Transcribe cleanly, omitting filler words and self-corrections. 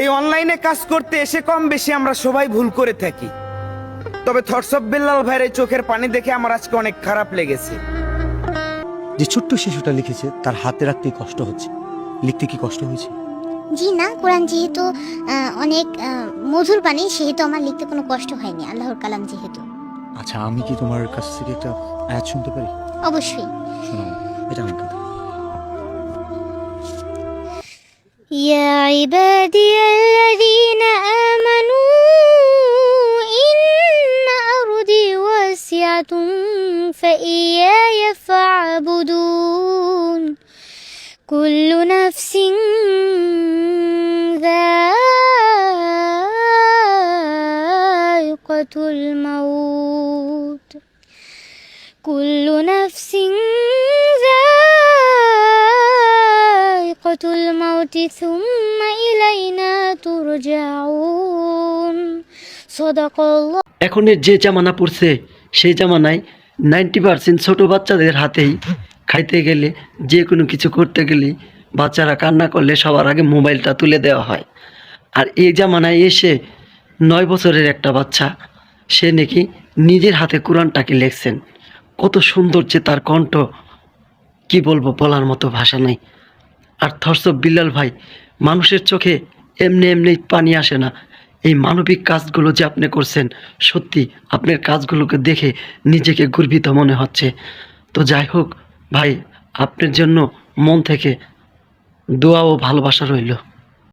এই অনলাইনে কাজ করতে এসে কম বেশি আমরা সবাই ভুল করে থাকি, তবে থটস অফ বিল্লাল ভাইয়ের এই চোখের পানি দেখে আমার আজকে অনেক খারাপ লেগেছে। যে ছোট্ট শিশুটা লিখেছে তার হাতে রাখতেই কষ্ট হচ্ছে, লিখতে কি কষ্ট হয়েছে? জি না, কোরআন যেহেতু অনেক মধুর বাণী, সেহেতু আমার লিখতে কোনো কষ্ট হয়নি, আল্লাহর কালাম যেহেতু। আচ্ছা, আমি কি তোমার কাছ থেকে একটা আয়াত শুনতে পারি? অবশ্যই। শোনাও, এটা আমাকে দাও। يا عبادي الذين آمنوا إن أرضي واسعة فإياي فاعبدون كل نفس ذائقة الموت كل نفس ذائقة الموت ثم إلينا ترجعون صدق الله। এখনের যে জামানা পড়ছে সেই জামানায় 90% ছোট বাচ্চাদের হাতেই খাইতে গেলে, যে কোনো কিছু করতে গেলে, বাচ্চারা কান্না করলে সবার আগে মোবাইলটা তুলে দেওয়া হয়। আর এই জামানায় এসে 9 বছরের একটা বাচ্চা, সে নাকি নিজের হাতে কোরআনটাকে লিখছেন। কত সুন্দর যে তার কণ্ঠ, কি বলবো, বলার মতো ভাষা নাই। আর থটস অফ বিল্লাল ভাই, মানুষের চোখে এমনি এমনি পানি আসে না। এই মানবিক কাজগুলো যে আপনি করছেন, সত্যি আপনার কাজগুলোকে দেখে নিজেকে গর্বিত মনে হচ্ছে। তো যাই হোক ভাই, আপনার জন্য মন থেকে দোয়া ও ভালোবাসা রইল।